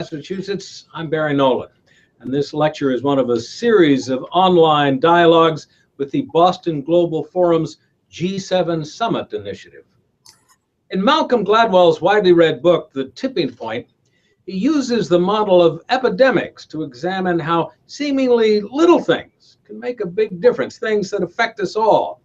Massachusetts. I'm Barry Nolan, and this lecture is one of a series of online dialogues with the Boston Global Forum's G7 Summit Initiative. In Malcolm Gladwell's widely read book, The Tipping Point, he uses the model of epidemics to examine how seemingly little things can make a big difference, things that affect us all.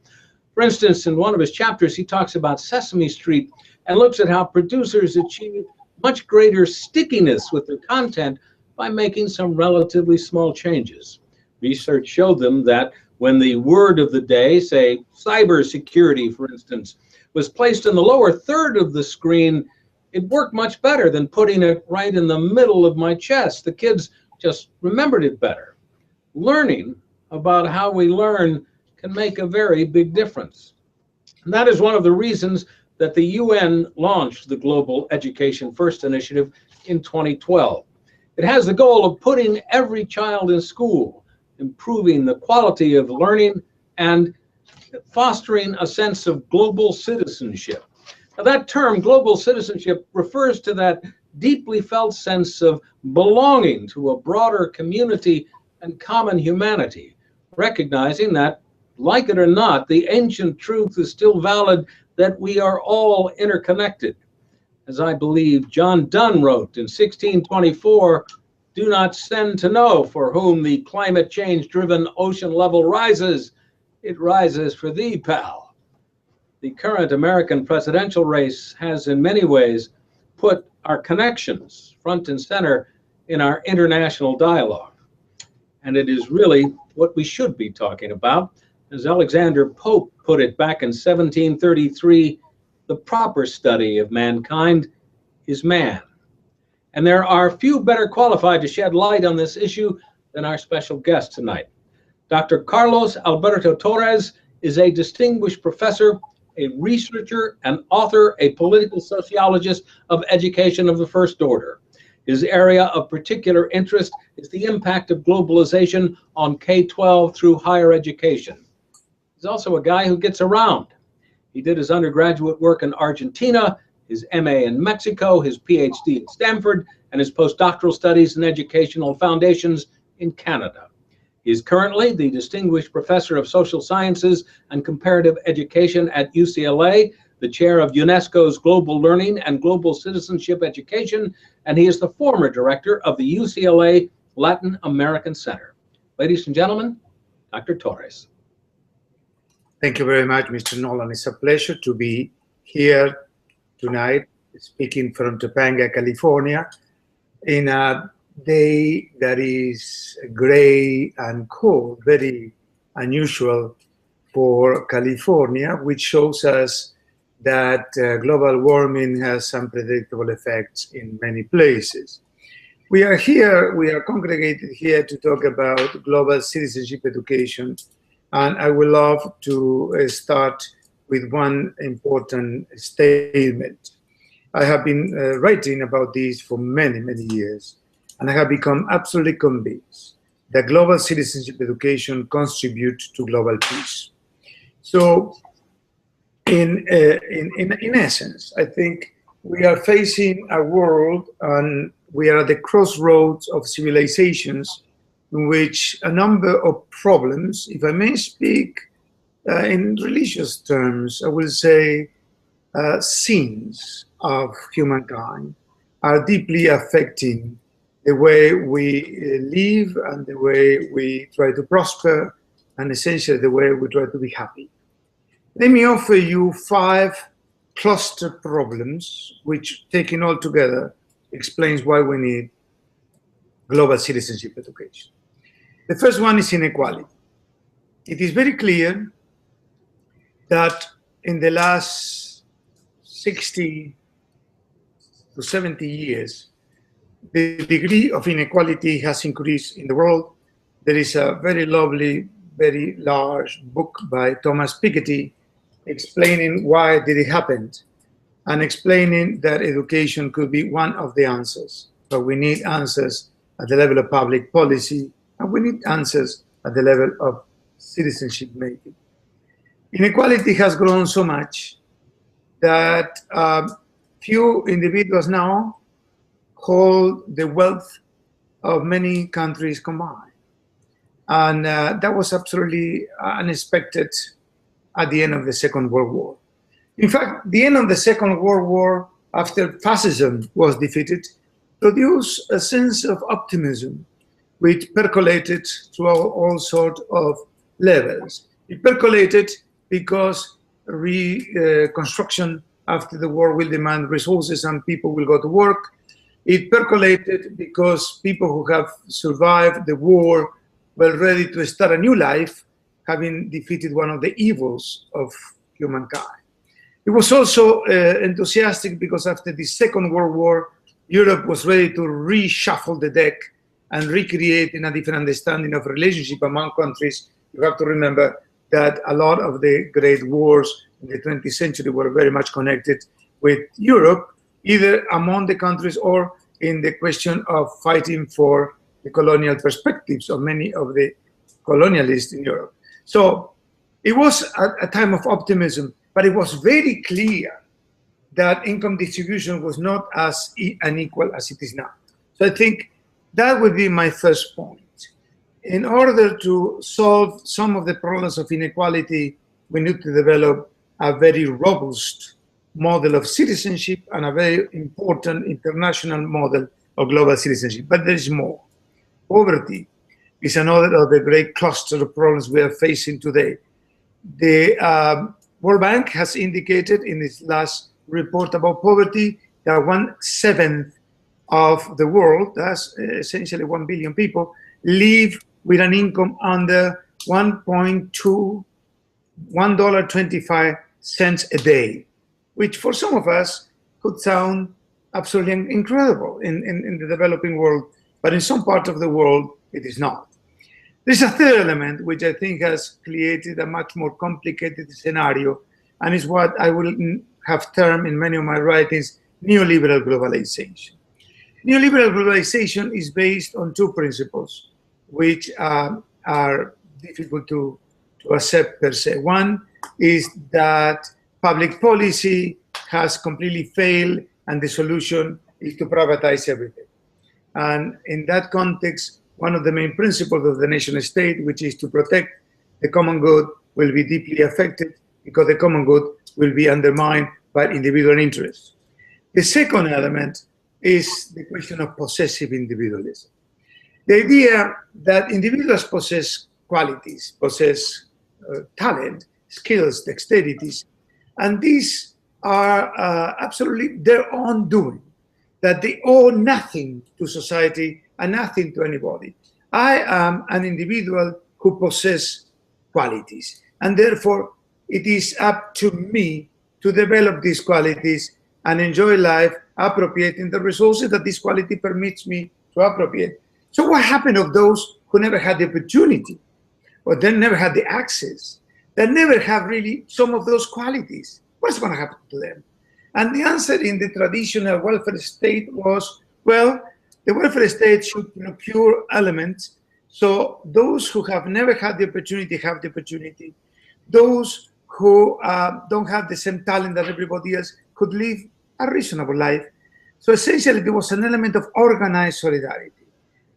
For instance, in one of his chapters, he talks about Sesame Street and looks at how producers achieve much greater stickiness with their content by making some relatively small changes. Research showed them that when the word of the day, say cybersecurity, for instance, was placed in the lower third of the screen, it worked much better than putting it right in the middle of my chest. The kids just remembered it better. Learning about how we learn can make a very big difference. And that is one of the reasons that the UN launched the Global Education First initiative in 2012. It has the goal of putting every child in school, improving the quality of learning, and fostering a sense of global citizenship. Now, that term, global citizenship, refers to that deeply felt sense of belonging to a broader community and common humanity, recognizing that, like it or not, the ancient truth is still valid that we are all interconnected. As I believe John Donne wrote in 1624, "Do not send to know for whom the climate change-driven ocean level rises. It rises for thee, pal." The current American presidential race has in many ways put our connections front and center in our international dialogue. And it is really what we should be talking about. As Alexander Pope put it back in 1733, the proper study of mankind is man. And there are few better qualified to shed light on this issue than our special guest tonight. Dr. Carlos Alberto Torres is a distinguished professor, a researcher and author, a political sociologist of education of the first order. His area of particular interest is the impact of globalization on K-12 through higher education. He's also a guy who gets around. He did his undergraduate work in Argentina, his MA in Mexico, his PhD at Stanford, and his postdoctoral studies in educational foundations in Canada. He is currently the Distinguished Professor of Social Sciences and Comparative Education at UCLA, the chair of UNESCO's Global Learning and Global Citizenship Education, and he is the former director of the UCLA Latin American Center. Ladies and gentlemen, Dr. Torres. Thank you very much, Mr. Nolan. It's a pleasure to be here tonight, speaking from Topanga, California, in a day that is gray and cold, very unusual for California, which shows us that global warming has unpredictable effects in many places. We are congregated here to talk about global citizenship education. And I would love to start with one important statement. I have been writing about this for many, many years, and I have become absolutely convinced that global citizenship education contributes to global peace. So, in essence, I think we are facing a world, and we are at the crossroads of civilizations, in which a number of problems, if I may speak in religious terms, I will say sins of humankind, are deeply affecting the way we live and the way we try to prosper, and essentially the way we try to be happy. Let me offer you 5 cluster problems, which, taken all together, explains why we need global citizenship education. The first one is inequality. It is very clear that in the last 60 to 70 years, the degree of inequality has increased in the world. There is a very lovely, very large book by Thomas Piketty explaining why did it happen, and explaining that education could be one of the answers. But we need answers at the level of public policy, and we need answers at the level of citizenship making. Inequality has grown so much that few individuals now hold the wealth of many countries combined. And that was absolutely unexpected at the end of the Second World War. In fact, the end of the Second World War, after fascism was defeated, produced a sense of optimism which percolated through all sorts of levels. It percolated because reconstruction after the war will demand resources and people will go to work. It percolated because people who have survived the war were ready to start a new life, having defeated one of the evils of humankind. It was also enthusiastic because after the Second World War, Europe was ready to reshuffle the deck and recreate in a different understanding of relationship among countries. You have to remember that a lot of the great wars in the 20th century were very much connected with Europe, either among the countries or in the question of fighting for the colonial perspectives of many of the colonialists in Europe. So it was a time of optimism, but it was very clear that income distribution was not as unequal as it is now. So I think that would be my first point. In order to solve some of the problems of inequality, we need to develop a very robust model of citizenship and a very important international model of global citizenship. But there is more. Poverty is another of the great cluster of problems we are facing today. The World Bank has indicated in its last report about poverty that 1/7 of the world, that's essentially 1 billion people, live with an income under $1.25 a day, which for some of us could sound absolutely incredible in the developing world, but in some part of the world, it is not. There's a third element which I think has created a much more complicated scenario, and is what I will have termed in many of my writings neoliberal globalization. Neoliberal globalization is based on two principles, which are difficult to accept per se. One is that public policy has completely failed and the solution is to privatize everything. And in that context, one of the main principles of the nation state, which is to protect the common good, will be deeply affected because the common good will be undermined by individual interests. The second element is the question of possessive individualism. The idea that individuals possess qualities, possess talent, skills, dexterities, and these are absolutely their own doing, that they owe nothing to society and nothing to anybody. I am an individual who possesses qualities, and therefore it is up to me to develop these qualities and enjoy life appropriating the resources that this quality permits me to appropriate. So what happened of those who never had the opportunity, or then never had the access, that never have really some of those qualities? What's going to happen to them? And the answer in the traditional welfare state was, well, the welfare state should procure elements so those who have never had the opportunity have the opportunity. Those who don't have the same talent that everybody else could live a reasonable life. So essentially, there was an element of organized solidarity.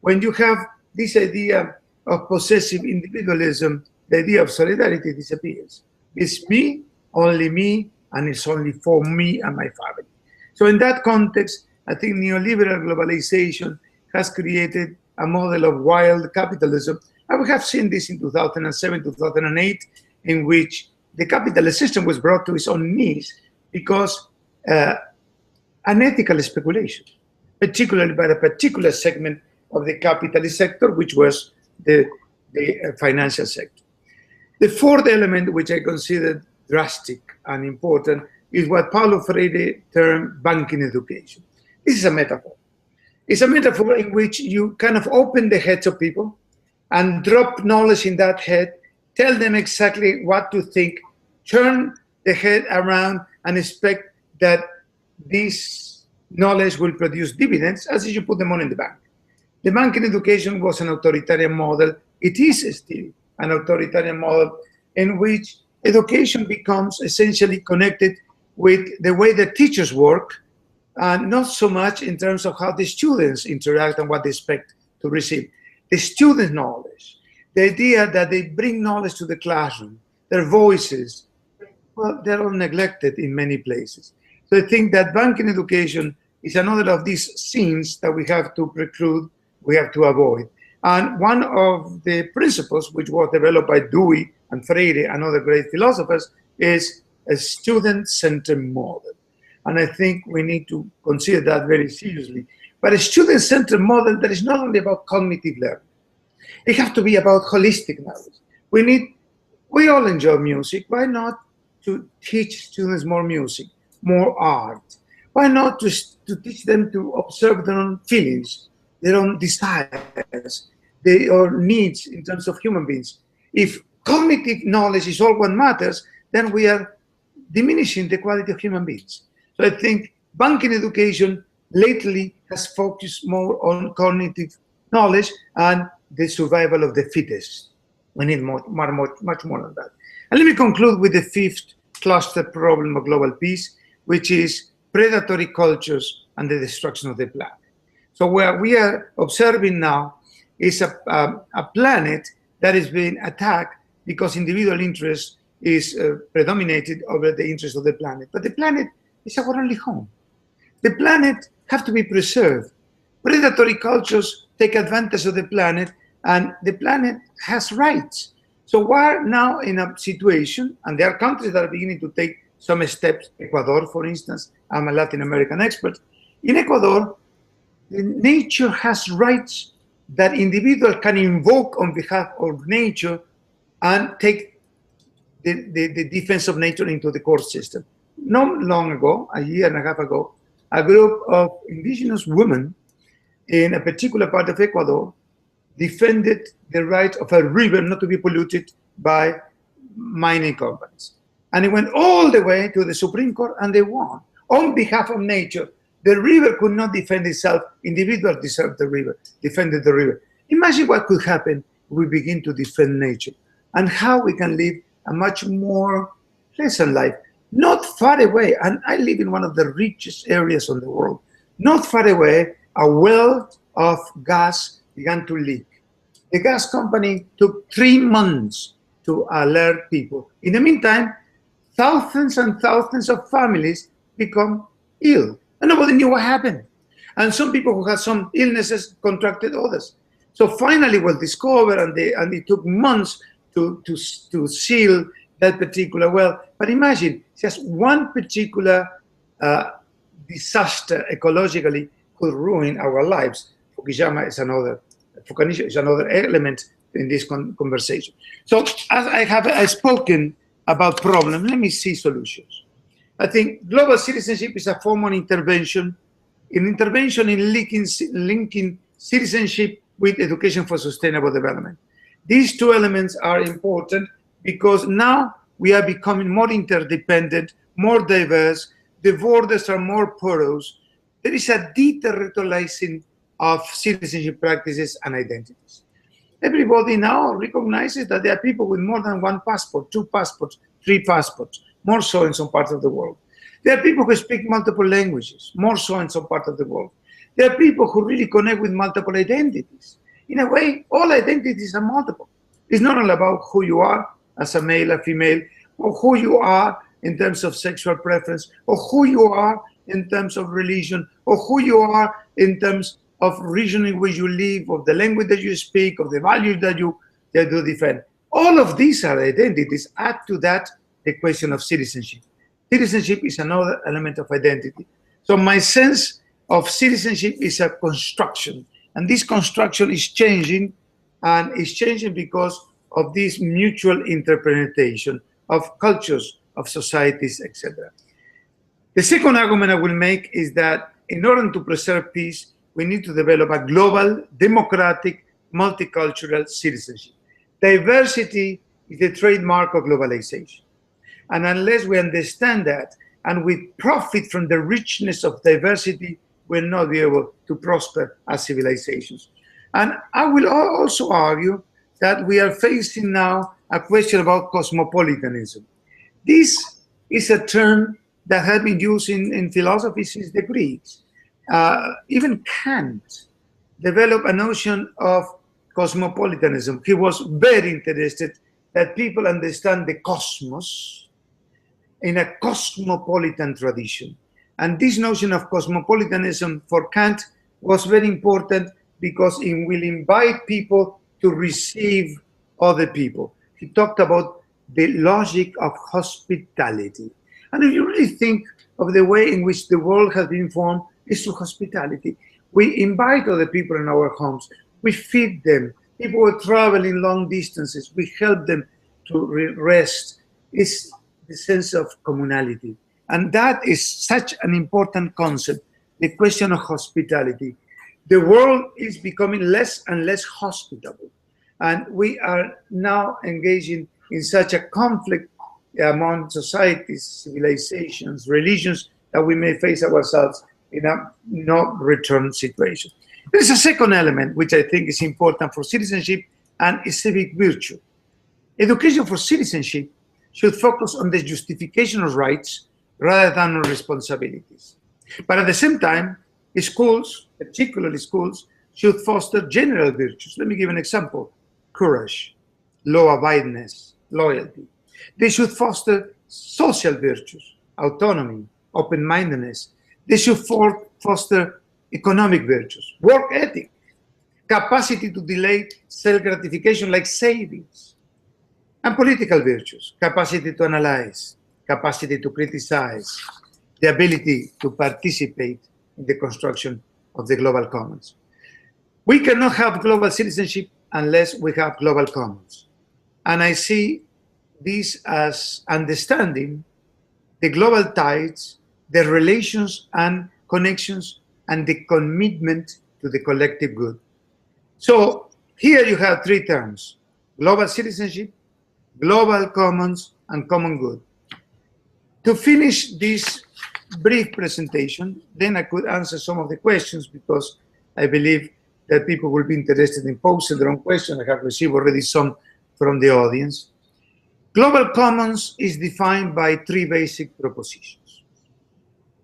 When you have this idea of possessive individualism, the idea of solidarity disappears. It's me, only me, and it's only for me and my family. So in that context, I think neoliberal globalization has created a model of wild capitalism. And we have seen this in 2007, 2008, in which the capitalist system was brought to its own knees because unethical speculation, particularly by a particular segment of the capitalist sector, which was the financial sector. The fourth element, which I consider drastic and important, is what Paulo Freire termed banking education. This is a metaphor. It's a metaphor in which you kind of open the heads of people and drop knowledge in that head, tell them exactly what to think, turn the head around and expect that this knowledge will produce dividends as if you put the money in the bank. The banking education was an authoritarian model. It is still an authoritarian model in which education becomes essentially connected with the way the teachers work, and not so much in terms of how the students interact and what they expect to receive. The student knowledge, the idea that they bring knowledge to the classroom, their voices, well, they're all neglected in many places. So I think that banking education is another of these sins that we have to preclude, we have to avoid. And one of the principles which was developed by Dewey and Freire and other great philosophers is a student-centered model. And I think we need to consider that very seriously. But a student-centered model that is not only about cognitive learning. It has to be about holistic knowledge. We all enjoy music. Why not to teach students more music, more art? Why not to teach them to observe their own feelings, their own desires, their needs in terms of human beings? If cognitive knowledge is all what matters, then we are diminishing the quality of human beings. So I think banking education lately has focused more on cognitive knowledge and the survival of the fittest. We need much more than that. And let me conclude with the fifth cluster problem of global peace, which is predatory cultures and the destruction of the planet. So what we are observing now is a planet that is being attacked because individual interest is predominated over the interest of the planet. But the planet is our only home. The planet has to be preserved. Predatory cultures take advantage of the planet, and the planet has rights. So we're now in a situation, and there are countries that are beginning to take some steps. Ecuador, for instance, I'm a Latin American expert. In Ecuador, nature has rights that individuals can invoke on behalf of nature and take the defense of nature into the court system. Not long ago, a year and a half ago, a group of indigenous women in a particular part of Ecuador defended the right of a river not to be polluted by mining companies. And it went all the way to the Supreme Court, and they won. On behalf of nature, the river could not defend itself. Individuals defended the river. Imagine what could happen if we begin to defend nature and how we can live a much more pleasant life. Not far away, and I live in one of the richest areas in the world, not far away, a well of gas began to leak. The gas company took 3 months to alert people. In the meantime, thousands and thousands of families become ill, and nobody knew what happened. And some people who had some illnesses contracted others. So finally, it was discovered, and it took months to seal that particular well. But imagine, just one particular disaster ecologically could ruin our lives. Fukushima is another element in this conversation. So as I have spoken about problems, let me see solutions. I think global citizenship is a form of intervention in linking citizenship with education for sustainable development. These two elements are important because now we are becoming more interdependent, more diverse, the borders are more porous. There is a deterritorializing of citizenship practices and identities. Everybody now recognizes that there are people with more than one passport, 2 passports, 3 passports, more so in some parts of the world. There are people who speak multiple languages, more so in some parts of the world. There are people who really connect with multiple identities. In a way, all identities are multiple. It's not all about who you are as a male or female, or who you are in terms of sexual preference, or who you are in terms of religion, or who you are in terms of region in which you live, of the language that you speak, of the values that you defend. All of these are identities. Add to that the question of citizenship. Citizenship is another element of identity. So my sense of citizenship is a construction, and this construction is changing, and it's changing because of this mutual interpretation of cultures, of societies, etc. The second argument I will make is that in order to preserve peace, we need to develop a global, democratic, multicultural citizenship. Diversity is the trademark of globalization. And unless we understand that and we profit from the richness of diversity, we'll not be able to prosper as civilizations. And I will also argue that we are facing now a question about cosmopolitanism. This is a term that have been used in philosophy since the Greeks. Even Kant developed a notion of cosmopolitanism. He was very interested that people understand the cosmos in a cosmopolitan tradition. And this notion of cosmopolitanism for Kant was very important because it will invite people to receive other people. He talked about the logic of hospitality. And if you really think of the way in which the world has been formed, is through hospitality. We invite other people in our homes. We feed them. People are traveling long distances. We help them to rest. It's the sense of communality. And that is such an important concept, the question of hospitality. The world is becoming less and less hospitable. And we are now engaging in such a conflict among societies, civilizations, religions, that we may face ourselves in a no-return situation. There is a second element which I think is important for citizenship and is civic virtue. Education for citizenship should focus on the justification of rights rather than on responsibilities. But at the same time, schools, particularly schools, should foster general virtues. Let me give an example: courage, law-abidiness, loyalty. They should foster social virtues, autonomy, open-mindedness. They should foster economic virtues, work ethic, capacity to delay self-gratification like savings, and political virtues, capacity to analyze, capacity to criticize, the ability to participate in the construction of the global commons. We cannot have global citizenship unless we have global commons. And I see this as understanding the global ties, the relations and connections, and the commitment to the collective good. So here you have three terms: global citizenship, global commons, and common good. To finish this brief presentation, then I could answer some of the questions, because I believe that people will be interested in posing their own questions. I have received already some from the audience. Global commons is defined by three basic propositions.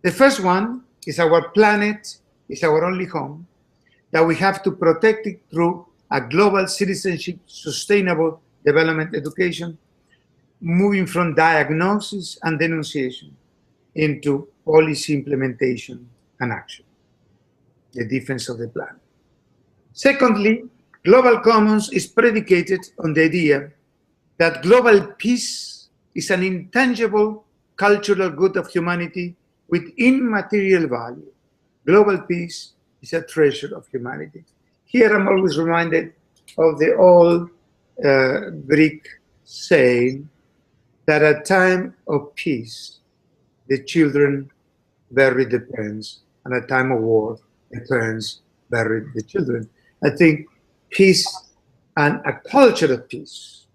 The first one is our planet is our only home, that we have to protect it through a global citizenship, sustainable development education, moving from diagnosis and denunciation into policy implementation and action, the defense of the planet. Secondly, global commons is predicated on the idea that global peace is an intangible cultural good of humanity with immaterial value. Global peace is a treasure of humanity. Here I'm always reminded of the old Greek saying that at time of peace, the children bury the parents, and at time of war, the parents bury the children. I think peace and a culture of peace,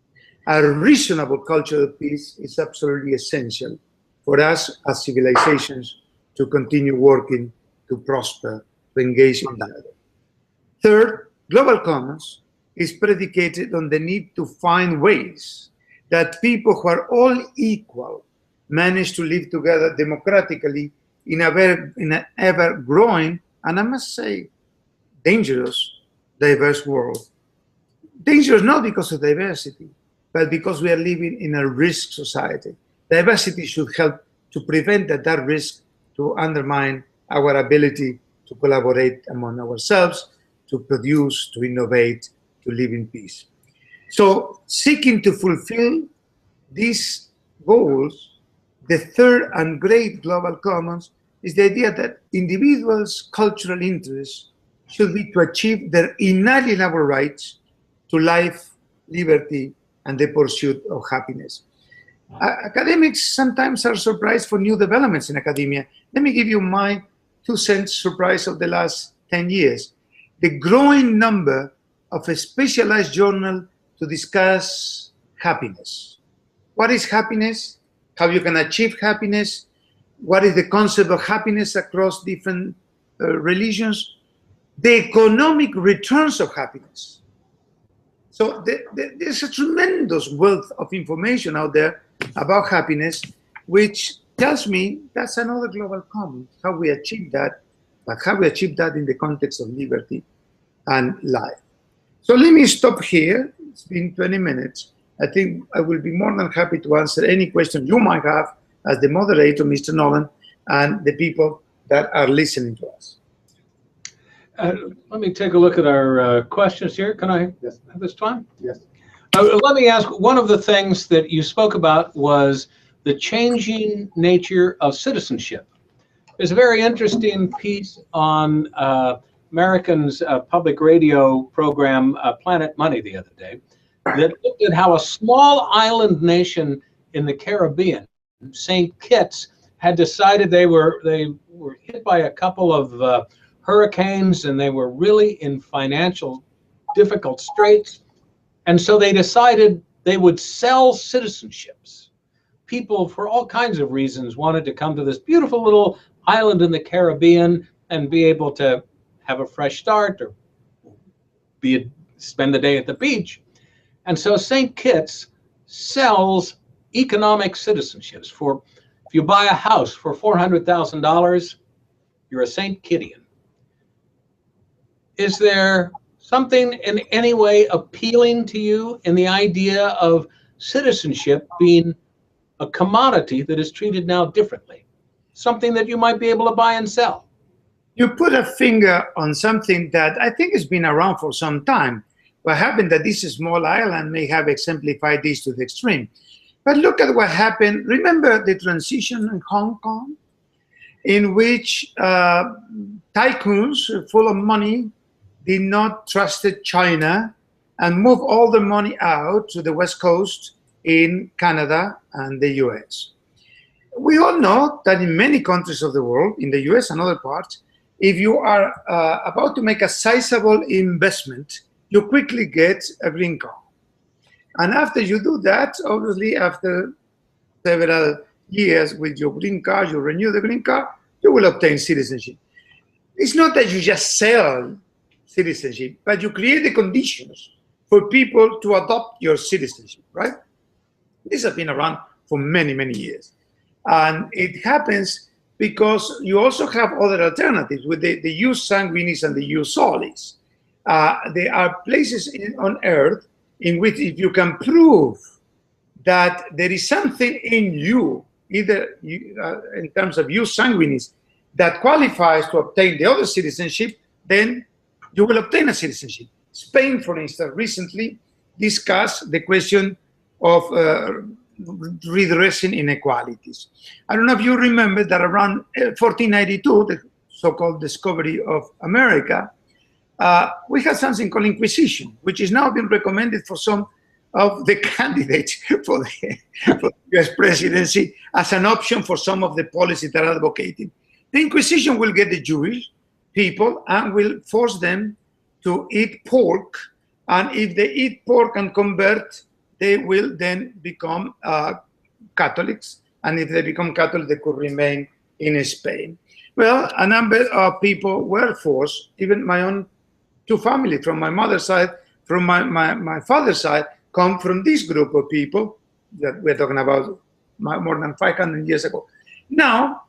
a reasonable culture of peace, is absolutely essential for us as civilizations to continue working, to prosper, to engage in dialogue. Third, global commons is predicated on the need to find ways that people who are all equal manage to live together democratically in an ever-growing, and I must say, dangerous, diverse world. Dangerous not because of diversity, but because we are living in a risk society. Diversity should help to prevent that risk to undermine our ability to collaborate among ourselves, to produce, to innovate, to live in peace. So, seeking to fulfill these goals, the third and great global commons is the idea that individuals' cultural interests should be to achieve their inalienable rights to life, liberty, and the pursuit of happiness. Academics sometimes are surprised for new developments in academia. Let me give you my 2 cents surprise of the last 10 years. The growing number of a specialized journal to discuss happiness. What is happiness? How you can achieve happiness? What is the concept of happiness across different religions? The economic returns of happiness. So there's a tremendous wealth of information out there about happiness, which tells me that's another global commons, how we achieve that, but how we achieve that in the context of liberty and life. So let me stop here. It's been 20 minutes. I think I will be more than happy to answer any question you might have as the moderator, Mr. Nolan, and the people that are listening to us. Let me take a look at our questions here. Can I have this time? Yes. Let me ask, one of the things that you spoke about was the changing nature of citizenship. There's a very interesting piece on American's public radio program, Planet Money, the other day, that looked at how a small island nation in the Caribbean, St. Kitts, had decided they were hit by a couple of hurricanes, and they were really in financial difficult straits. And so they decided they would sell citizenships. People, for all kinds of reasons, wanted to come to this beautiful little island in the Caribbean and be able to have a fresh start or spend the day at the beach. And so St. Kitts sells economic citizenships. If you buy a house for $400,000, you're a St. Kittian. Is there something in any way appealing to you in the idea of citizenship being a commodity that is treated now differently? Something that you might be able to buy and sell? You put a finger on something that I think has been around for some time. What happened that this small island may have exemplified this to the extreme. But look at what happened. Remember the transition in Hong Kong, in which tycoons full of money did not trust China and moved all the money out to the West Coast in Canada and the US. We all know that in many countries of the world, in the US and other parts, if you are about to make a sizable investment, you quickly get a green card. And after you do that, obviously after several years with your green card, you renew the green card, you will obtain citizenship. It's not that you just sell citizenship, but you create the conditions for people to adopt your citizenship, right? This has been around for many, many years. And it happens because you also have other alternatives with the jus sanguinis and the jus solis. There are places on earth in which if you can prove that there is something in you, either in terms of jus sanguinis, that qualifies to obtain the other citizenship, then you will obtain a citizenship. Spain, for instance, recently discussed the question of redressing inequalities. I don't know if you remember that around 1492, the so-called discovery of America, we had something called Inquisition, which is now being recommended for some of the candidates for the US presidency as an option for some of the policies that are advocating. The Inquisition will get the Jewish people and will force them to eat pork. And if they eat pork and convert, they will then become Catholics. And if they become Catholic, they could remain in Spain. Well, a number of people were forced, even my own two families, from my mother's side, from my father's side, come from this group of people that we're talking about more than 500 years ago. Now,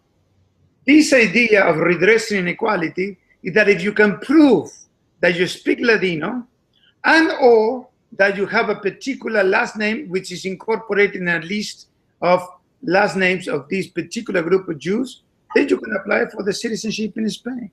this idea of redressing inequality is that if you can prove that you speak Ladino and or that you have a particular last name which is incorporated in a list of last names of this particular group of Jews, then you can apply for the citizenship in Spain,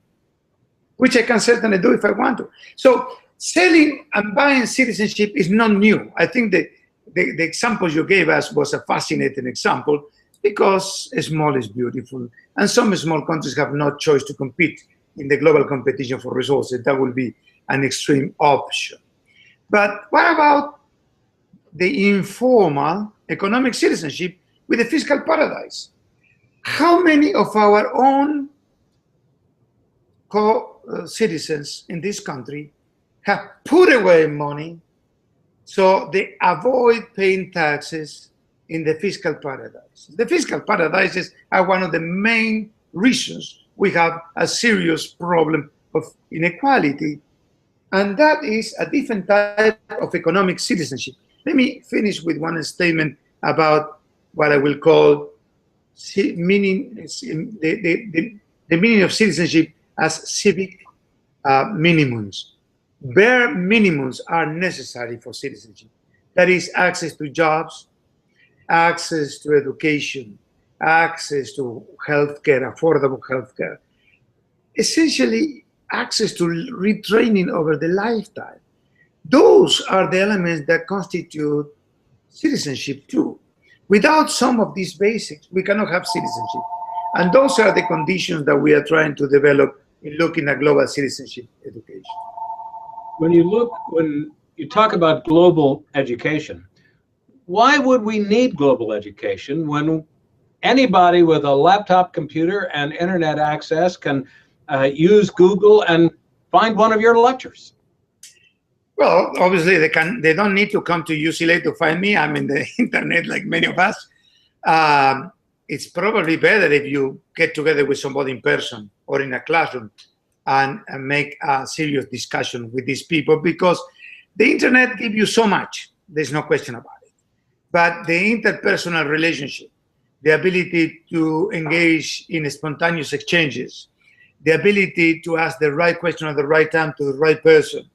which I can certainly do if I want to. So selling and buying citizenship is not new. I think the example you gave us was a fascinating example because small is beautiful. And some small countries have no choice to compete in the global competition for resources. That will be an extreme option. But what about the informal economic citizenship with a fiscal paradise? How many of our own co-citizens in this country have put away money so they avoid paying taxes in the fiscal paradise? The fiscal paradises are one of the main reasons we have a serious problem of inequality. And that is a different type of economic citizenship. Let me finish with one statement about what I will call meaning the meaning of citizenship as civic minimums. Bare minimums are necessary for citizenship. That is access to jobs, access to education, access to healthcare, affordable healthcare. Essentially, access to retraining over the lifetime. Those are the elements that constitute citizenship too. Without some of these basics, we cannot have citizenship. And those are the conditions that we are trying to develop in looking at global citizenship education. When you talk about global education, why would we need global education when anybody with a laptop computer and internet access can use Google and find one of your lectures? Well, obviously they don't need to come to UCLA to find me. I'm in the internet like many of us. It's probably better if you get together with somebody in person or in a classroom and make a serious discussion with these people, because the internet gives you so much. There's no question about it. But the interpersonal relationship, the ability to engage in spontaneous exchanges, the ability to ask the right question at the right time to the right person,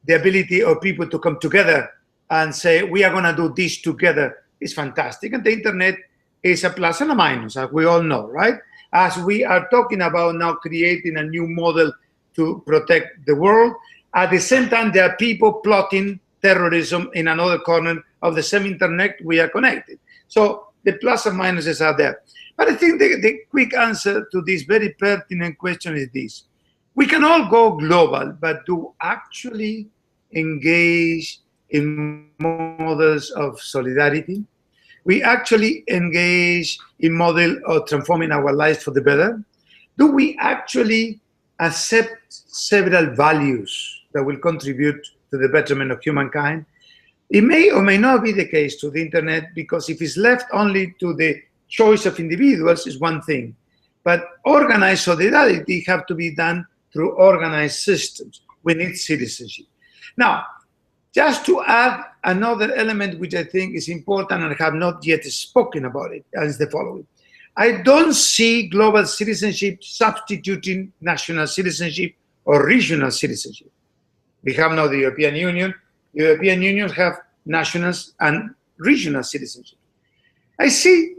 the ability of people to come together and say, we are going to do this together, is fantastic. And the internet is a plus and a minus, as we all know, right? As we are talking about now creating a new model to protect the world, at the same time, there are people plotting terrorism in another corner of the same internet we are connected. So the plus and minuses are there. But I think the quick answer to this very pertinent question is this. We can all go global, but do actually engage in models of solidarity? We actually engage in model of transforming our lives for the better? Do we actually accept several values that will contribute to the betterment of humankind? It may or may not be the case to the internet, because if it's left only to the choice of individuals is one thing. But organized solidarity have to be done through organized systems. We need citizenship. Now, just to add another element which I think is important and I have not yet spoken about it, is the following. I don't see global citizenship substituting national citizenship or regional citizenship. We have now the European Union. The European Union have nationals and regional citizenship. I see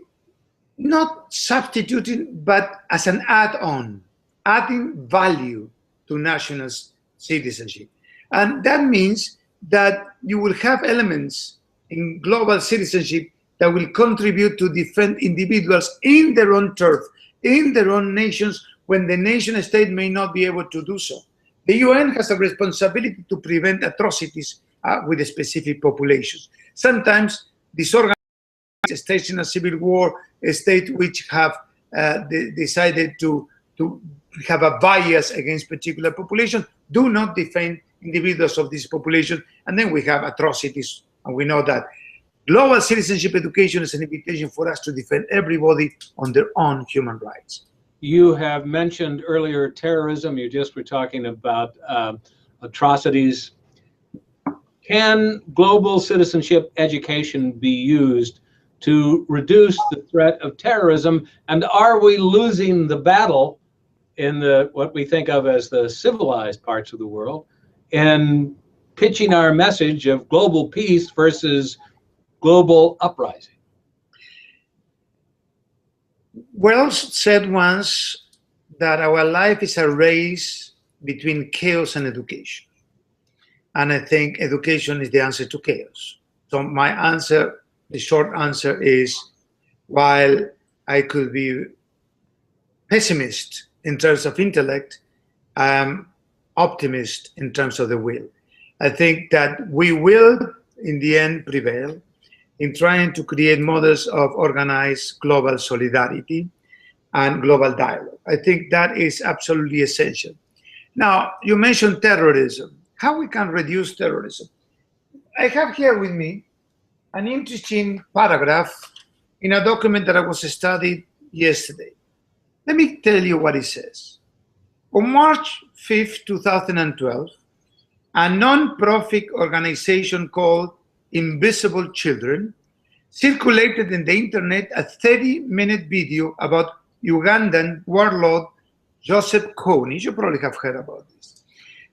not substituting, but as an add-on, adding value to national citizenship. And that means that you will have elements in global citizenship that will contribute to defend individuals in their own turf, in their own nations, when the nation state may not be able to do so. The UN has a responsibility to prevent atrocities with specific populations. Sometimes disorganized states in a civil war, a state which have decided to have a bias against particular population, do not defend individuals of this population, and then we have atrocities, and we know that. Global citizenship education is an invitation for us to defend everybody on their own human rights. You have mentioned earlier terrorism. You just were talking about atrocities. Can global citizenship education be used to reduce the threat of terrorism? And are we losing the battle in what we think of as the civilized parts of the world in pitching our message of global peace versus global uprising? Wells said once that our life is a race between chaos and education. And I think education is the answer to chaos. So my answer, the short answer is, while I could be pessimist in terms of intellect, I am optimist in terms of the will. I think that we will, in the end, prevail in trying to create models of organized global solidarity and global dialogue. I think that is absolutely essential. Now, you mentioned terrorism, how we can reduce terrorism. I have here with me an interesting paragraph in a document that I was studied yesterday. Let me tell you what it says. On March 5th, 2012, a non-profit organization called Invisible Children circulated in the internet a 30-minute video about Ugandan warlord Joseph Kony. You probably have heard about this.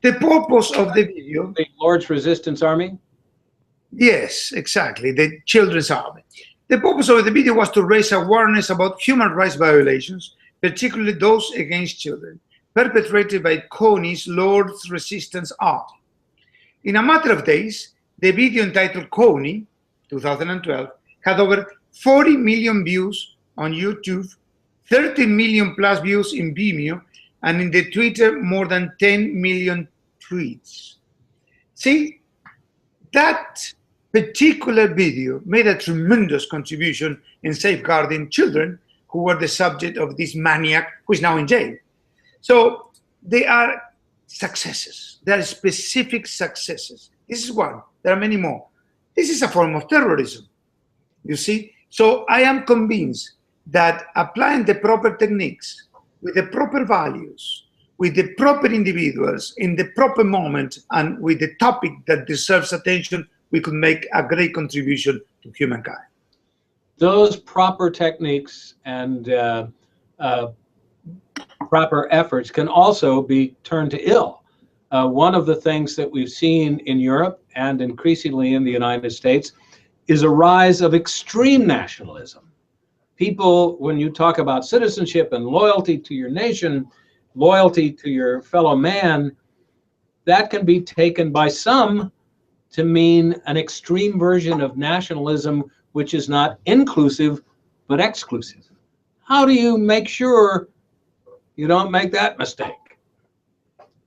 The purpose of the video... The Lord's Resistance Army? Yes, exactly, the Children's Army. The purpose of the video was to raise awareness about human rights violations, particularly those against children, perpetrated by Kony's Lord's Resistance Army. In a matter of days, the video entitled Kony, 2012, had over 40 million views on YouTube, 30 million plus views in Vimeo, and in the Twitter, more than 10 million tweets. See, that particular video made a tremendous contribution in safeguarding children who were the subject of this maniac who is now in jail. So they are successes. There are specific successes. This is one. There are many more. This is a form of terrorism, you see? So I am convinced that applying the proper techniques with the proper values, with the proper individuals in the proper moment, and with the topic that deserves attention, we could make a great contribution to humankind. Those proper techniques and proper efforts can also be turned to ill. One of the things that we've seen in Europe and increasingly in the United States is a rise of extreme nationalism. People, when you talk about citizenship and loyalty to your nation, loyalty to your fellow man, that can be taken by some to mean an extreme version of nationalism, which is not inclusive, but exclusive. How do you make sure you don't make that mistake?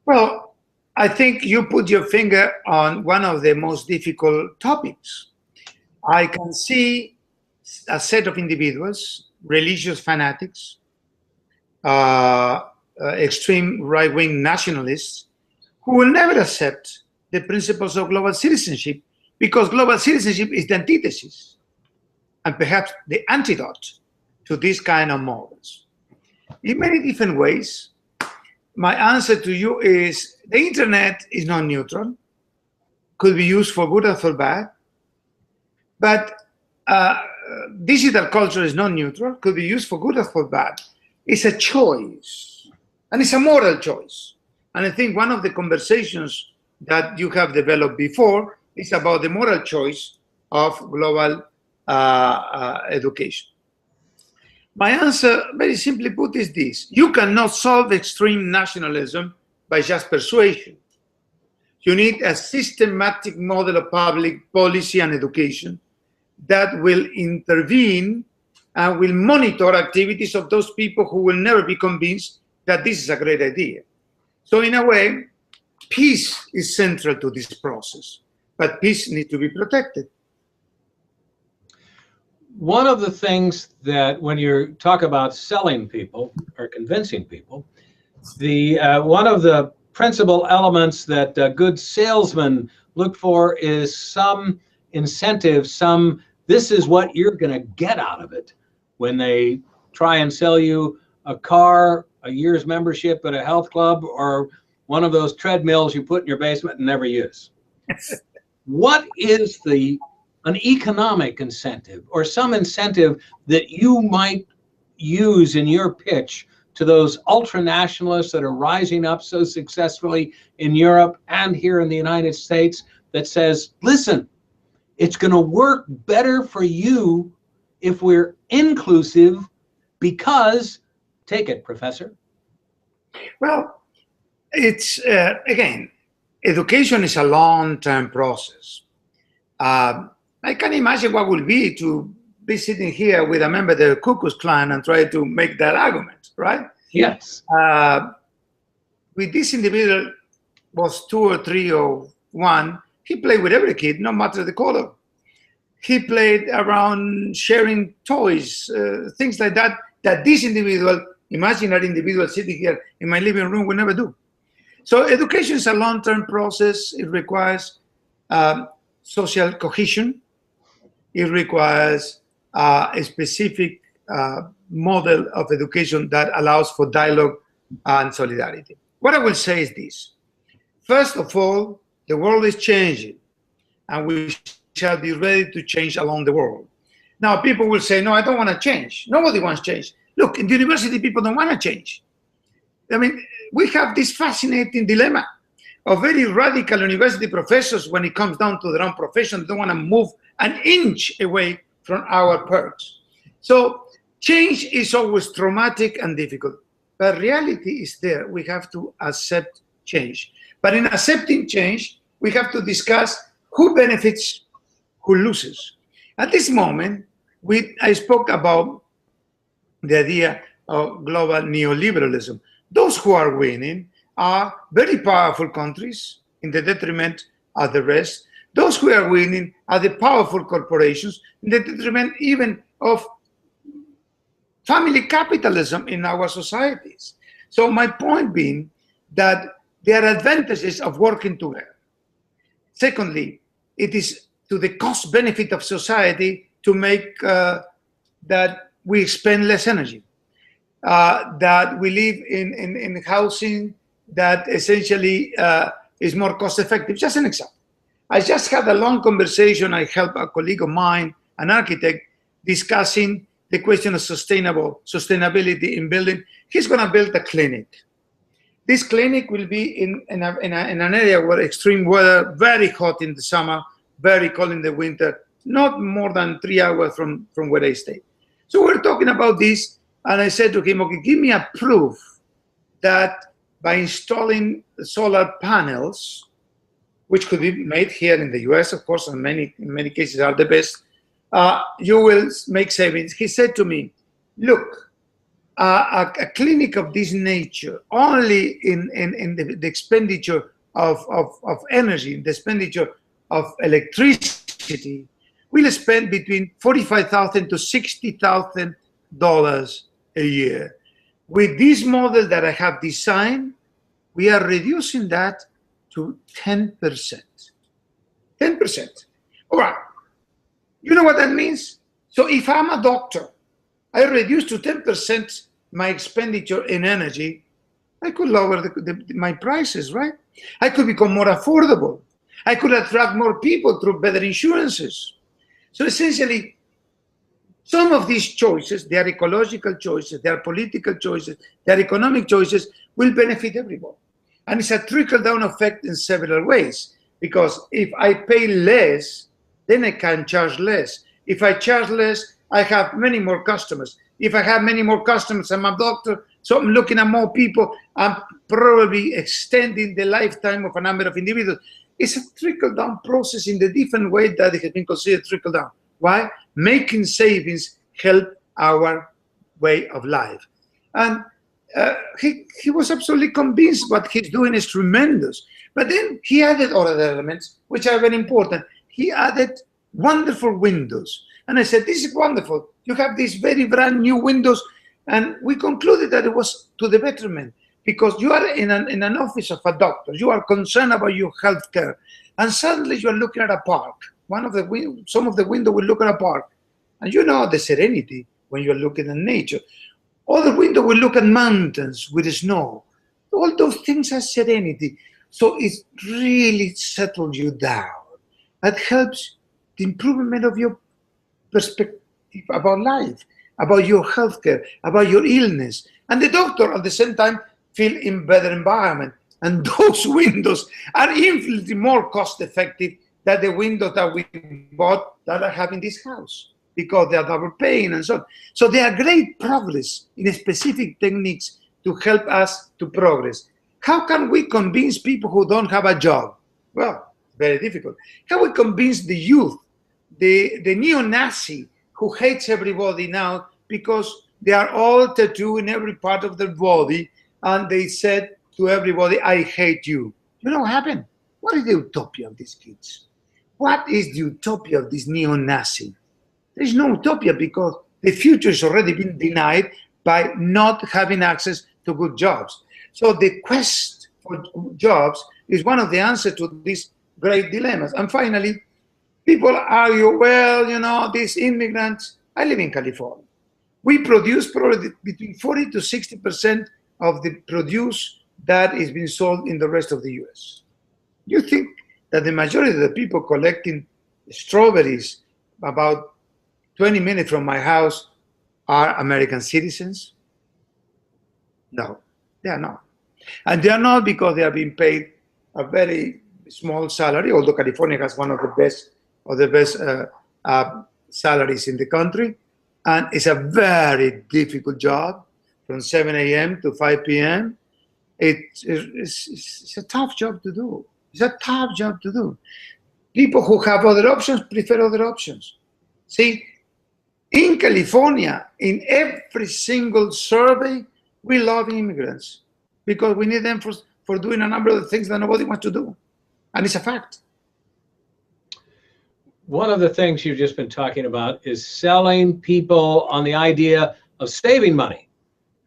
Well, I think you put your finger on one of the most difficult topics. I can see a set of individuals, religious fanatics, extreme right-wing nationalists, who will never accept the principles of global citizenship, because global citizenship is the antithesis and perhaps the antidote to this kind of models. In many different ways, my answer to you is the internet is not neutral, could be used for good or for bad, but digital culture is not neutral, could be used for good or for bad. It's a choice, and it's a moral choice. And I think one of the conversations that you have developed before is about the moral choice of global education. My answer, very simply put, is this. You cannot solve extreme nationalism by just persuasion. You need a systematic model of public policy and education that will intervene and will monitor activities of those people who will never be convinced that this is a great idea. So in a way, peace is central to this process, but peace needs to be protected. One of the things that when you talk about selling people or convincing people, one of the principal elements that good salesmen look for is some incentive, this is what you're going to get out of it when they try and sell you a car, a year's membership at a health club, or one of those treadmills you put in your basement and never use. What is an economic incentive or some incentive that you might use in your pitch to those ultra-nationalists that are rising up so successfully in Europe and here in the United States that says, listen, it's going to work better for you if we're inclusive because, take it, Professor. Well, it's, again, education is a long-term process. I can imagine what would be to be sitting here with a member of the Ku Klux Klan and try to make that argument, right? Yes. With this individual, was 2 or 3 or 1, he played with every kid, no matter the color. He played around sharing toys, things like that, that this individual, imaginary individual sitting here in my living room, will never do. So education is a long-term process. It requires social cohesion. It requires a specific model of education that allows for dialogue and solidarity. What I will say is this. First of all, the world is changing, and we shall be ready to change along the world. Now, people will say, no, I don't want to change. Nobody wants change. Look, in the university, people don't want to change. I mean, we have this fascinating dilemma of very radical university professors when it comes down to their own profession. They don't want to move an inch away from our perks. So change is always traumatic and difficult, but reality is there. We have to accept change. But in accepting change, we have to discuss who benefits, who loses. At this moment, I spoke about the idea of global neoliberalism. Those who are winning are very powerful countries in the detriment of the rest. Those who are winning are the powerful corporations in the detriment even of family capitalism in our societies. So my point being that there are advantages of working together. Secondly, it is to the cost benefit of society to make that we expend less energy, that we live in housing that essentially is more cost effective. Just an example. I just had a long conversation. I helped a colleague of mine, an architect, discussing the question of sustainability in building. He's going to build a clinic. This clinic will be in an area where extreme weather, very hot in the summer, very cold in the winter, not more than 3 hours from where I stay. So we're talking about this, and I said to him, okay, give me a proof that by installing solar panels, which could be made here in the US, of course, and in many cases are the best, you will make savings. He said to me, look, a clinic of this nature, only in the expenditure of energy, the expenditure of electricity, will spend between $45,000 to $60,000 a year. With this model that I have designed, we are reducing that to 10%. 10%. All right. You know what that means? So if I'm a doctor, I reduce to 10% my expenditure in energy, I could lower my prices, right? I could become more affordable. I could attract more people through better insurances. So essentially, some of these choices, they are ecological choices, they are political choices, they are economic choices, will benefit everyone. And it's a trickle-down effect in several ways. Because if I pay less, then I can charge less. If I charge less, I have many more customers. If I have many more customers, I'm a doctor, so I'm looking at more people, I'm probably extending the lifetime of a number of individuals. It's a trickle-down process in the different way that it has been considered trickle-down. Why? Making savings help our way of life. And he was absolutely convinced what he's doing is tremendous. But then he added other elements, which are very important. He added wonderful windows. And I said, this is wonderful. You have these very brand new windows. And we concluded that it was to the betterment, because you are in an office of a doctor. You are concerned about your health care. And suddenly you are looking at a park. Some of the window will look at a park. And you know the serenity when you're looking at nature. Other window will look at mountains with snow. All those things are serenity. So it really settles you down. That helps the improvement of your perspective about life, about your healthcare, about your illness. And the doctor at the same time feel in better environment. And those windows are infinitely more cost effective than the windows that we bought that I have in this house, because they are double pane and so on. So they are great progress in specific techniques to help us to progress. How can we convince people who don't have a job? Well, very difficult. How we convince the youth, the neo-Nazi who hates everybody now because they are all tattooed in every part of their body, and they said to everybody, I hate you. You know what happened? What is the utopia of these kids? What is the utopia of this neo-Nazi? There is no utopia, because the future has already been denied by not having access to good jobs. So the quest for jobs is one of the answers to these great dilemmas. And finally, people argue, well, you know, these immigrants, I live in California. We produce probably between 40 to 60% of the produce that is being sold in the rest of the US. You think that the majority of the people collecting strawberries about 20 minutes from my house are American citizens? No, they are not. And they are not because they are being paid a very small salary, although California has one of the best salaries in the country. And it's a very difficult job from 7 a.m. to 5 p.m. It's a tough job to do. It's a tough job to do. People who have other options prefer other options. See, in California, in every single survey, we love immigrants because we need them for doing a number of things that nobody wants to do. And it's a fact. One of the things you've just been talking about is selling people on the idea of saving money.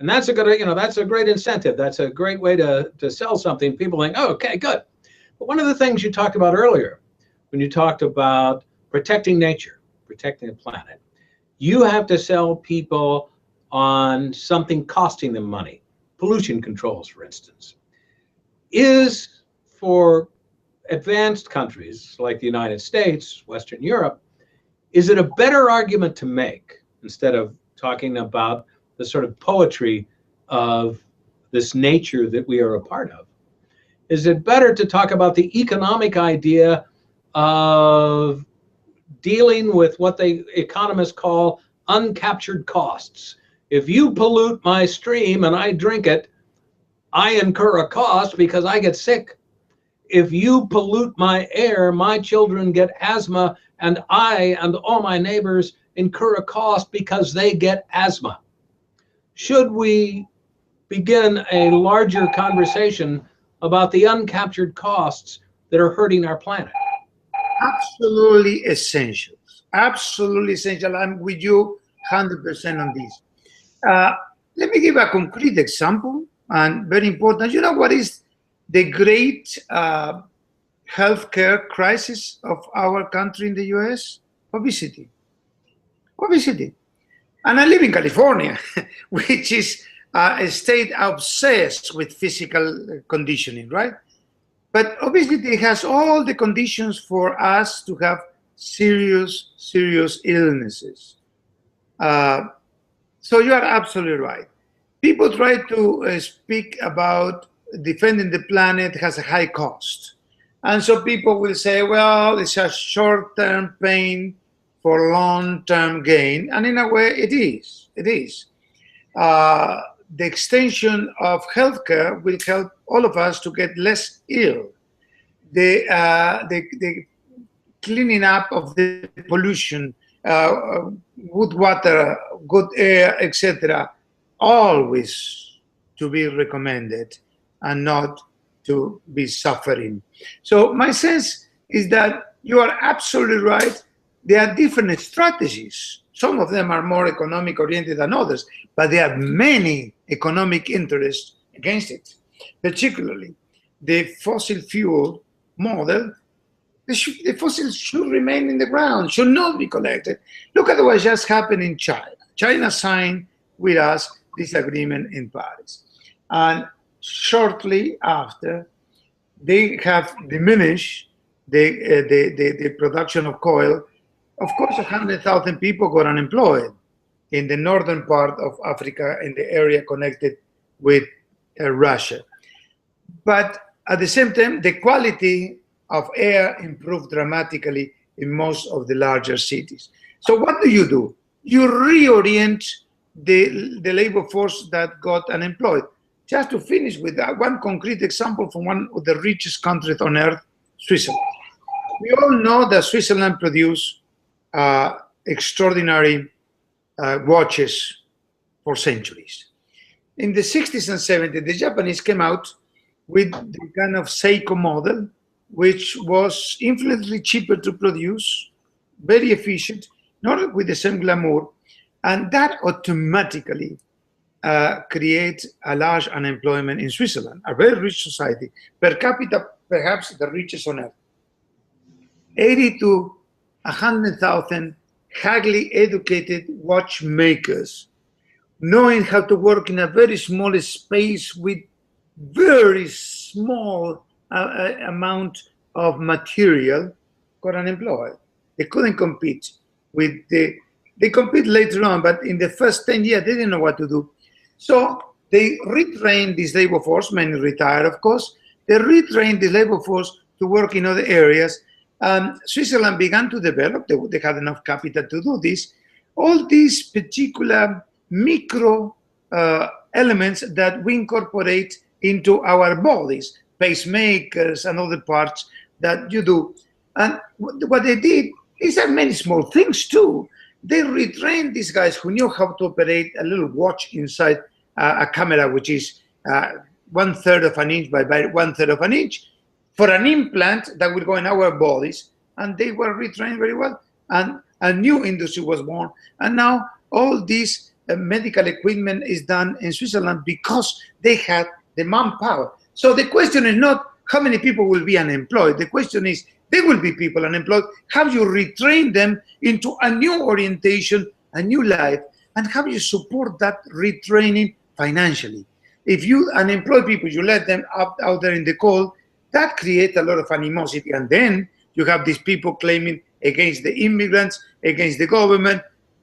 And that's a good, that's a great incentive. That's a great way to sell something. People think, oh, okay, good. But one of the things you talked about earlier, when you talked about protecting nature, protecting the planet, you have to sell people on something costing them money, pollution controls, for instance. Is for advanced countries like the United States, Western Europe, is it a better argument to make instead of talking about the sort of poetry of this nature that we are a part of? Is it better to talk about the economic idea of dealing with what they economists call uncaptured costs? If you pollute my stream and I drink it, I incur a cost because I get sick. If you pollute my air, my children get asthma, and I and all my neighbors incur a cost because they get asthma. Should we begin a larger conversation about the uncaptured costs that are hurting our planet? Absolutely essential. Absolutely essential. I'm with you 100% on this. Let me give a concrete example, and very important. You know what is the great healthcare crisis of our country in the US? Obesity. Obesity. And I live in California, which is a state obsessed with physical conditioning, right? But obesity has all the conditions for us to have serious, serious illnesses. So you are absolutely right. People try to speak about defending the planet has a high cost. And so people will say, well, it's a short-term pain for long-term gain. And in a way, it is. It is. The extension of healthcare will help all of us to get less ill. The cleaning up of the pollution, good water, good air, etc., always to be recommended and not to be suffering. So my sense is that you are absolutely right. There are different strategies. Some of them are more economic oriented than others, but there are many economic interests against it. Particularly the fossil fuel model, the fossils should remain in the ground, should not be collected. Look at what just happened in China. China signed with us this agreement in Paris. And shortly after, they have diminished the production of coal. Of course, 100,000 people got unemployed in the northern part of Africa, in the area connected with Russia. But at the same time, the quality of air improved dramatically in most of the larger cities. So what do? You reorient the labor force that got unemployed. Just to finish with that, one concrete example from one of the richest countries on earth, Switzerland. We all know that Switzerland produces extraordinary watches for centuries. In the 60s and 70s, the Japanese came out with the kind of Seiko model, which was infinitely cheaper to produce, very efficient, not with the same glamour, and that automatically creates a large unemployment in Switzerland, a very rich society, per capita perhaps the richest on earth. 80 to 100,000 highly educated watchmakers, knowing how to work in a very small space with very small amount of material, got unemployed. They couldn't compete with the They compete later on, but in the first 10 years, they didn't know what to do. So they retrained this labor force, many retired, of course. They retrained the labor force to work in other areas. Switzerland began to develop, they had enough capital to do this, all these particular micro elements that we incorporate into our bodies, pacemakers and other parts that you do. And what they did, these are many small things too. They retrained these guys who knew how to operate a little watch inside a camera, which is 1/3 of an inch by 1/3 of an inch, for an implant that will go in our bodies. And they were retrained very well. And a new industry was born. And now all this medical equipment is done in Switzerland because they had the manpower. So the question is not how many people will be unemployed. The question is, there will be people unemployed. Have you retrained them into a new orientation, a new life? And how you support that retraining financially? If you unemploy people, you let them out there in the cold, that creates a lot of animosity. And then you have these people claiming against the immigrants, against the government.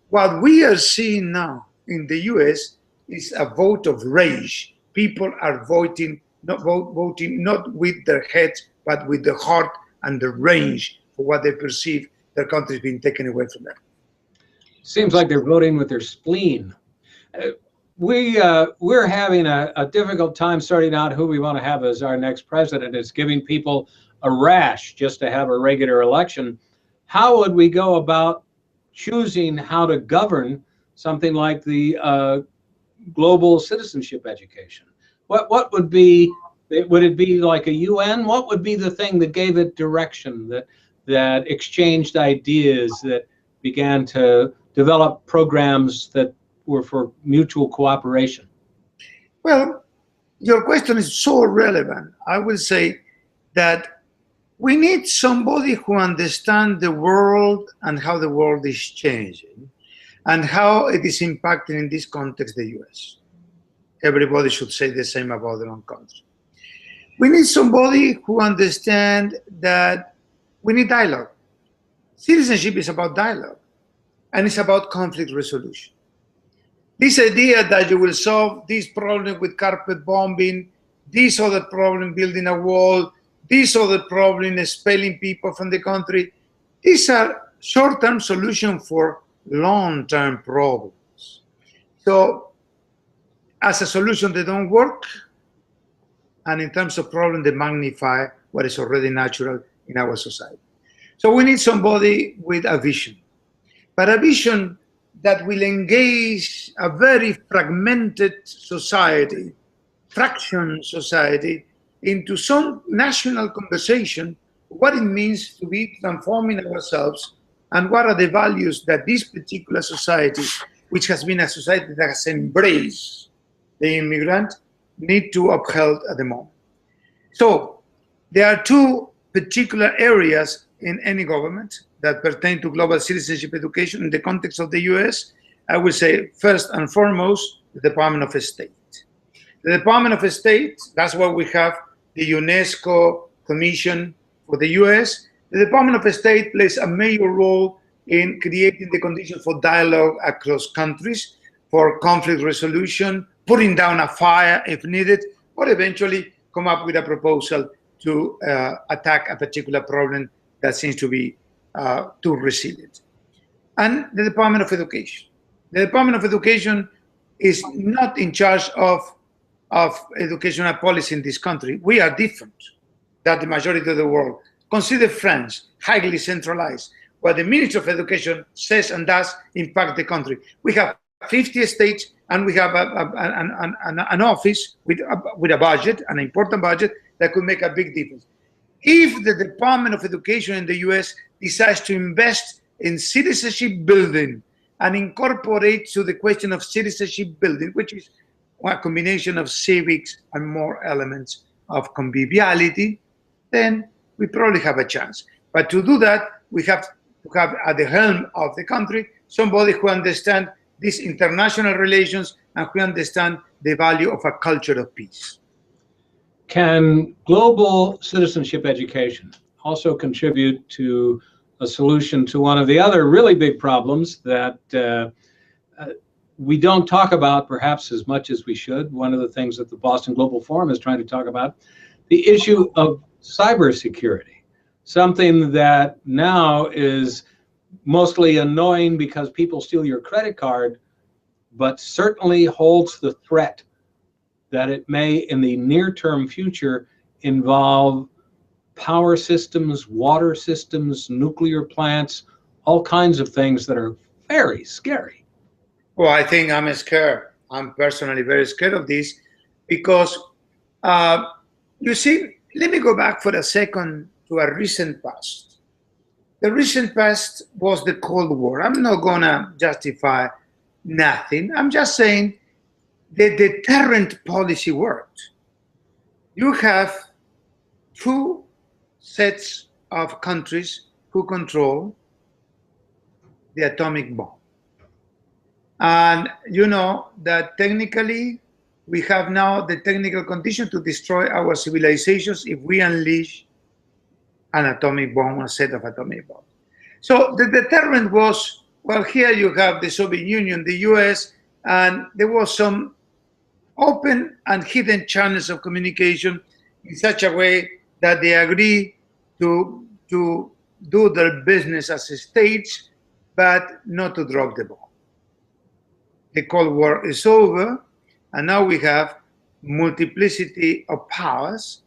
What we are seeing now in the US is a vote of rage. People are voting not with their heads, but with the heart and the range for what they perceive their country is being taken away from them. Seems like they're voting with their spleen. We're having a difficult time sorting out who we want to have as our next president. It's giving people a rash just to have a regular election. How would we go about choosing how to govern something like the global citizenship education? What would be, would it be like a UN? What would be the thing that gave it direction, that exchanged ideas, that began to develop programs that were for mutual cooperation? Well, your question is so relevant. I will say that we need somebody who understands the world and how the world is changing and how it is impacting in this context the US. Everybody should say the same about their own country. We need somebody who understands that we need dialogue. Citizenship is about dialogue, and it's about conflict resolution. This idea that you will solve this problem with carpet bombing, this other problem building a wall, this other problem expelling people from the country, these are short-term solutions for long-term problems. So as a solution, they don't work. And in terms of problem, they magnify what is already natural in our society. So we need somebody with a vision, but a vision that will engage a very fragmented society, fraction society, into some national conversation, what it means to be transforming ourselves and what are the values that this particular society, which has been a society that has embraced the immigrant, need to uphold at the moment. So there are two particular areas in any government that pertain to global citizenship education in the context of the US. I would say first and foremost, the Department of State. The Department of State, that's where we have the UNESCO Commission for the US. The Department of State plays a major role in creating the conditions for dialogue across countries, for conflict resolution, putting down a fire if needed, or eventually come up with a proposal to attack a particular problem that seems to be too resilient. And the Department of Education. The Department of Education is not in charge of educational policy in this country. We are different than the majority of the world. Consider France, highly centralized. What the Ministry of Education says and does impact the country. We have 50 states, and we have an office with a budget, an important budget, that could make a big difference. If the Department of Education in the US decides to invest in citizenship building and incorporate to the question of citizenship building, which is a combination of civics and more elements of conviviality, then we probably have a chance. But to do that, we have to have at the helm of the country somebody who understands these international relations and who understand the value of a culture of peace. Can global citizenship education also contribute to a solution to one of the other really big problems that we don't talk about perhaps as much as we should. One of the things that the Boston Global Forum is trying to talk about, the issue of cybersecurity, something that now is mostly annoying because people steal your credit card, but certainly holds the threat that it may in the near-term future involve power systems, water systems, nuclear plants, all kinds of things that are very scary. Well, I think I'm scared. I'm personally very scared of this because, you see, let me go back for a second to a recent past. The recent past was the Cold War. I'm not going to justify nothing. I'm just saying the deterrent policy worked. You have two sets of countries who control the atomic bomb. And you know that technically we have now the technical condition to destroy our civilizations if we unleash an atomic bomb, a set of atomic bombs. So the deterrent was, well, here you have the Soviet Union, the US, and there was some open and hidden channels of communication in such a way that they agree to do their business as states, but not to drop the bomb. The Cold War is over, and now we have multiplicity of powers,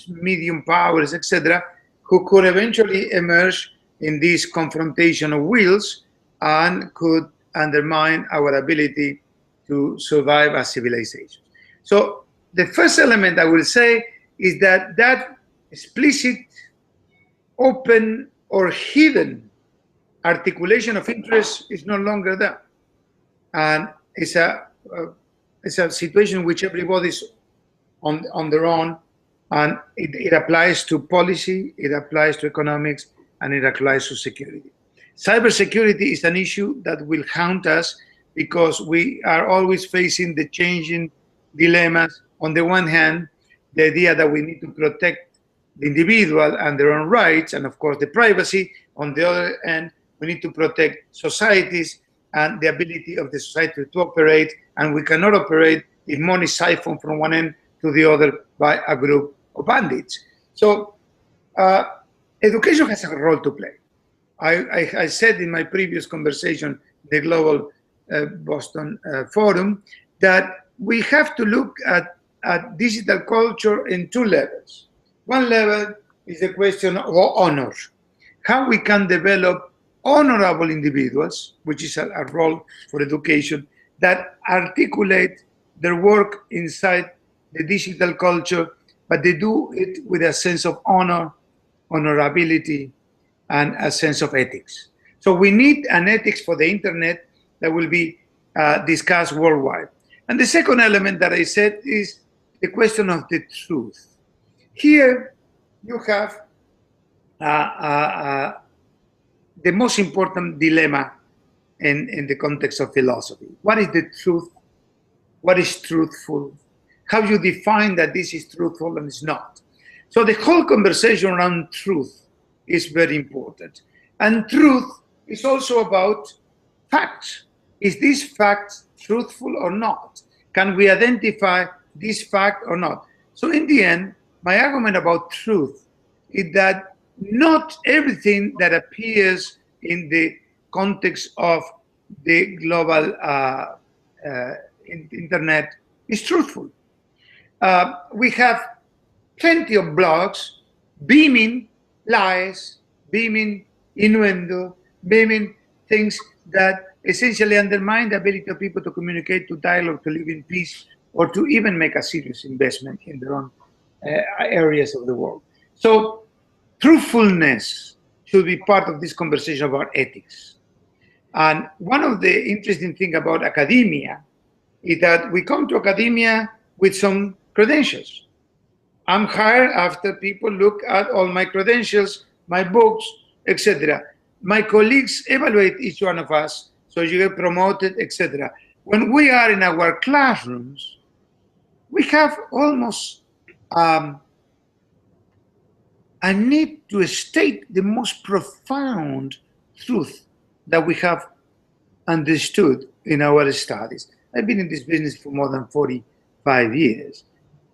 medium powers, etc., who could eventually emerge in this confrontation of wills and could undermine our ability to survive as civilization. So the first element I will say is that that explicit, open, or hidden articulation of interest is no longer there. And it's a situation in which everybody's on their own, and it applies to policy, it applies to economics, and it applies to security. Cybersecurity is an issue that will haunt us because we are always facing the changing dilemmas. On the one hand, the idea that we need to protect the individual and their own rights, and of course the privacy. On the other hand, we need to protect societies and the ability of the society to operate, and we cannot operate if money is siphoned from one end to the other by a group of bandits. So education has a role to play. I said in my previous conversation, the Global Boston Forum, that we have to look at digital culture in two levels. One level is the question of honor, how we can develop honorable individuals, which is a role for education, that articulate their work inside the digital culture, but they do it with a sense of honor, honorability, and a sense of ethics. So we need an ethics for the internet that will be discussed worldwide. And the second element that I said is the question of the truth. Here you have the most important dilemma in the context of philosophy. What is the truth? What is truthful? How you define that this is truthful and it's not? So the whole conversation around truth is very important. And truth is also about facts. Is this fact truthful or not? Can we identify this fact or not? So in the end, my argument about truth is that not everything that appears in the context of the global internet is truthful. We have plenty of blogs beaming lies, beaming innuendo, beaming things that essentially undermine the ability of people to communicate, to dialogue, to live in peace, or to even make a serious investment in their own areas of the world. So truthfulness should be part of this conversation about ethics. And one of the interesting things about academia is that we come to academia with some credentials. I'm hired after people look at all my credentials, my books, etc. My colleagues evaluate each one of us, so you get promoted, etc. When we are in our classrooms, we have almost I need to state the most profound truth that we have understood in our studies. I've been in this business for more than 45 years.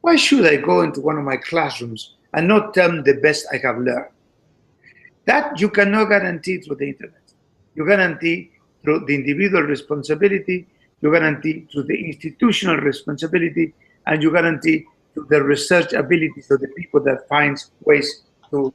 Why should I go into one of my classrooms and not tell them the best I have learned? That you cannot guarantee through the internet. You guarantee through the individual responsibility, you guarantee through the institutional responsibility, and you guarantee through the research abilities of the people that finds ways to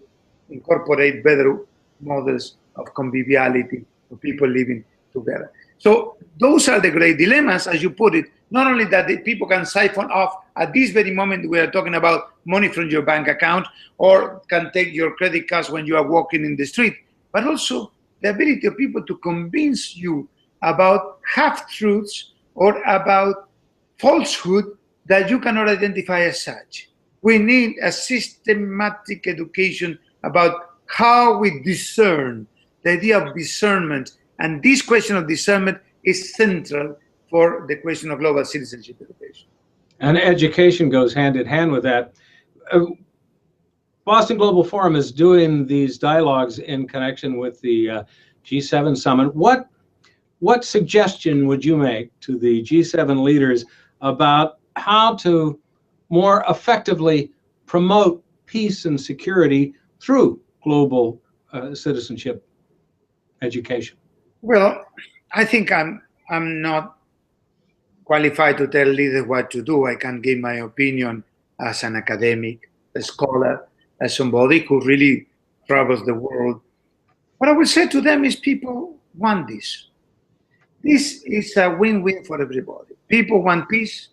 incorporate better models of conviviality of people living together. So those are the great dilemmas, as you put it, not only that the people can siphon off at this very moment we are talking about money from your bank account, or can take your credit cards when you are walking in the street, but also the ability of people to convince you about half-truths or about falsehood that you cannot identify as such. We need a systematic education about how we discern, the idea of discernment. And this question of discernment is central for the question of global citizenship education. And education goes hand in hand with that. Boston Global Forum is doing these dialogues in connection with the G7 summit. What suggestion would you make to the G7 leaders about how to more effectively promote peace and security through global citizenship education? Well, I think I'm not qualified to tell leaders what to do. I can give my opinion as an academic, a scholar, as somebody who really travels the world. What I will say to them is people want this. This is a win-win for everybody. People want peace.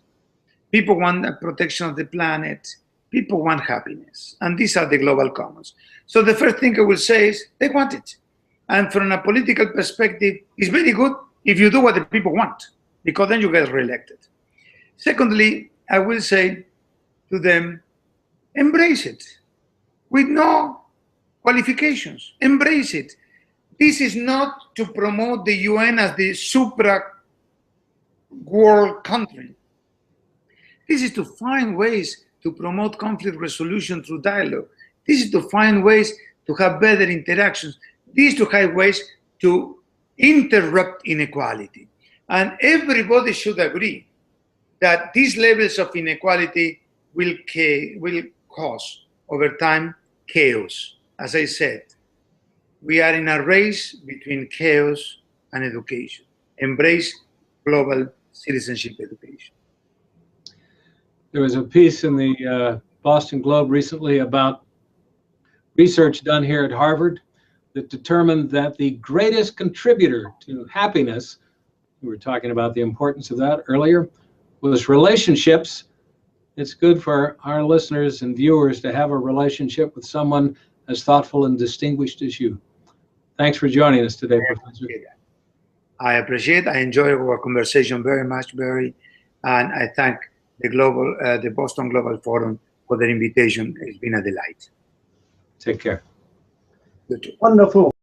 People want the protection of the planet. People want happiness. And these are the global commons. So the first thing I will say is they want it. And from a political perspective, it's very good if you do what the people want, because then you get reelected. Secondly, I will say to them, embrace it with no qualifications. Embrace it. This is not to promote the UN as the supra-world country. This is to find ways to promote conflict resolution through dialogue. This is to find ways to have better interactions. This is to have ways to interrupt inequality. And everybody should agree that these levels of inequality will cause, over time, chaos. As I said, we are in a race between chaos and education. Embrace global citizenship education. There was a piece in the Boston Globe recently about research done here at Harvard that determined that the greatest contributor to happiness, we were talking about the importance of that earlier, was relationships. It's good for our listeners and viewers to have a relationship with someone as thoughtful and distinguished as you. Thanks for joining us today, Professor. I appreciate it. I enjoy our conversation very much, Barry, and I thank the Boston Global Forum for their invitation. It's been a delight. Take care. You too. Wonderful.